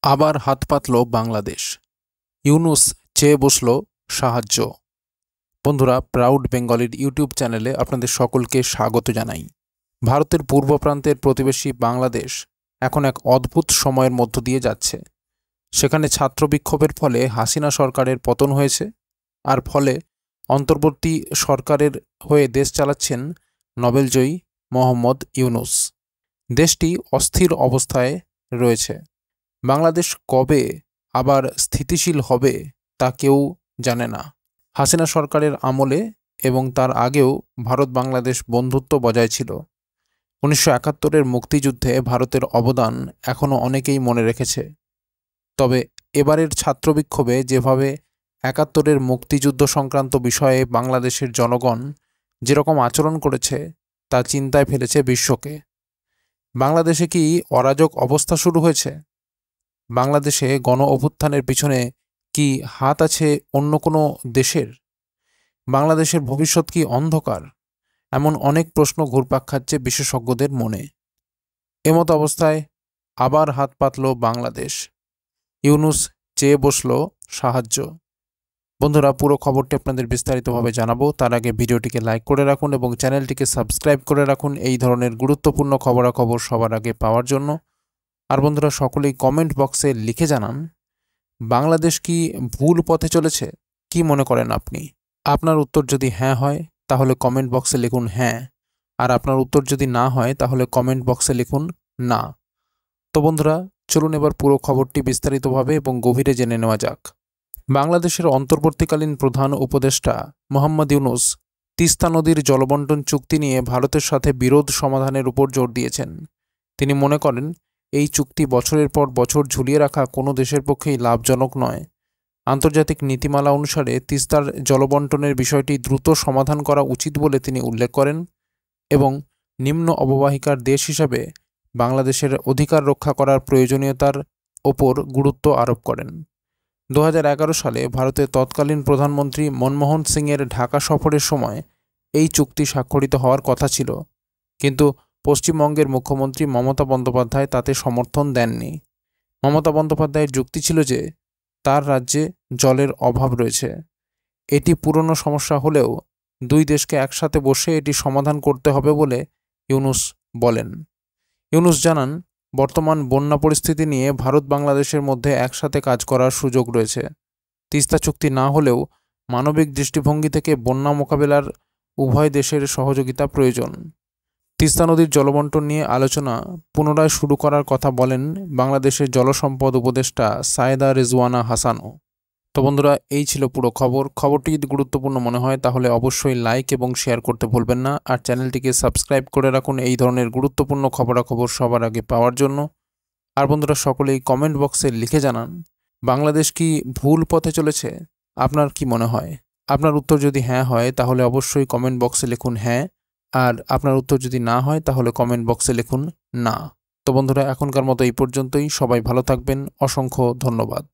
আবার হাত পাতল বাংলাদেশ। ইউনূস চেয়ে বসল সাহায্য। বন্ধুরা, প্রাউড বেঙ্গলির ইউটিউব চ্যানেলে আপনাদের সকলকে স্বাগত জানাই। ভারতের পূর্ব প্রান্তের প্রতিবেশী বাংলাদেশ এখন এক অদ্ভুত সময়ের মধ্য দিয়ে যাচ্ছে। সেখানে ছাত্র বিক্ষোভের ফলে হাসিনা সরকারের পতন হয়েছে, আর ফলে অন্তর্বর্তী সরকারের হয়ে দেশ চালাচ্ছেন নোবেলজয়ী মোহাম্মদ ইউনূস। দেশটি অস্থির অবস্থায় রয়েছে। বাংলাদেশ কবে আবার স্থিতিশীল হবে তা কেউ জানে না। হাসিনা সরকারের আমলে এবং তার আগেও ভারত বাংলাদেশ বন্ধুত্ব বজায় ছিল। 1971-এর মুক্তিযুদ্ধে ভারতের অবদান এখনও অনেকেই মনে রেখেছে। তবে এবারের ছাত্র বিক্ষোভে যেভাবে 71-এর মুক্তিযুদ্ধ সংক্রান্ত বিষয়ে বাংলাদেশের জনগণ যেরকম আচরণ করেছে তা চিন্তায় ফেলেছে বিশ্বকে। বাংলাদেশে কি অরাজক অবস্থা শুরু হয়েছে? বাংলাদেশে গণ অভ্যুত্থানের পিছনে কি হাত আছে অন্য কোনো দেশের? বাংলাদেশের ভবিষ্যৎ কি অন্ধকার? এমন অনেক প্রশ্ন ঘুরপাক খাচ্ছে বিশেষজ্ঞদের মনে। এমত অবস্থায় আবার হাত পাতল বাংলাদেশ। ইউনূস চেয়ে বসল সাহায্য। বন্ধুরা, পুরো খবরটি আপনাদের বিস্তারিতভাবে জানাবো। তার আগে ভিডিওটিকে লাইক করে রাখুন এবং চ্যানেলটিকে সাবস্ক্রাইব করে রাখুন এই ধরনের গুরুত্বপূর্ণ খবরাখবর সবার আগে পাওয়ার জন্য। আর বন্ধুরা, সকলেই কমেন্ট বক্সে লিখে জানান, বাংলাদেশ কি ভুল পথে চলেছে? কি মনে করেন আপনি? আপনার উত্তর যদি হ্যাঁ হয় তাহলে কমেন্ট বক্সে লিখুন হ্যাঁ, আর আপনার উত্তর যদি না হয় তাহলে কমেন্ট বক্সে লিখুন না। তো বন্ধুরা, চলুন এবার পুরো খবরটি বিস্তারিতভাবে এবং গভীরে জেনে নেওয়া যাক। বাংলাদেশের অন্তর্বর্তীকালীন প্রধান উপদেষ্টা মোহাম্মদ ইউনূস তিস্তা নদীর জলবন্টন চুক্তি নিয়ে ভারতের সাথে বিরোধ সমাধানের উপর জোর দিয়েছেন। তিনি মনে করেন, এই চুক্তি বছরের পর বছর ঝুলিয়ে রাখা কোনো দেশের পক্ষেই লাভজনক নয়। আন্তর্জাতিক নীতিমালা অনুসারে তিস্তার জলবন্টনের বিষয়টি দ্রুত সমাধান করা উচিত বলে তিনি উল্লেখ করেন এবং নিম্ন অববাহিকার দেশ হিসাবে বাংলাদেশের অধিকার রক্ষা করার প্রয়োজনীয়তার ওপর গুরুত্ব আরোপ করেন। 2011 সালে ভারতের তৎকালীন প্রধানমন্ত্রী মনমোহন সিংয়ের ঢাকা সফরের সময় এই চুক্তি স্বাক্ষরিত হওয়ার কথা ছিল, কিন্তু পশ্চিমবঙ্গের মুখ্যমন্ত্রী মমতা বন্দ্যোপাধ্যায় তাতে সমর্থন দেননি। মমতা বন্দ্যোপাধ্যায়ের যুক্তি ছিল যে তার রাজ্যে জলের অভাব রয়েছে। এটি পুরনো সমস্যা হলেও দুই দেশকে একসাথে বসে এটি সমাধান করতে হবে বলে ইউনূস বলেন। ইউনূস জানান, বর্তমান বন্যা পরিস্থিতি নিয়ে ভারত বাংলাদেশের মধ্যে একসাথে কাজ করার সুযোগ রয়েছে। তিস্তা চুক্তি না হলেও মানবিক দৃষ্টিভঙ্গি থেকে বন্যা মোকাবেলার উভয় দেশের সহযোগিতা প্রয়োজন। তিস্তা নদীর জলবন্টন নিয়ে আলোচনা পুনরায় শুরু করার কথা বলেন বাংলাদেশের জলসম্পদ উপদেষ্টা সায়েদা রিজওয়ানা হাসানও। তো বন্ধুরা, এই ছিল পুরো খবরটি যদি গুরুত্বপূর্ণ মনে হয় তাহলে অবশ্যই লাইক এবং শেয়ার করতে ভুলবেন না, আর চ্যানেলটিকে সাবস্ক্রাইব করে রাখুন এই ধরনের গুরুত্বপূর্ণ খবরাখবর সবার আগে পাওয়ার জন্য। আর বন্ধুরা, সকলেই কমেন্ট বক্সে লিখে জানান, বাংলাদেশ কি ভুল পথে চলেছে? আপনার কি মনে হয়? আপনার উত্তর যদি হ্যাঁ হয় তাহলে অবশ্যই কমেন্ট বক্সে লিখুন হ্যাঁ, আর আপনার উত্তর যদি না হয় তাহলে কমেন্ট বক্সে লিখুন না। তো বন্ধুরা, এখনকার মতো এই পর্যন্তই। সবাই ভালো থাকবেন। অসংখ্য ধন্যবাদ।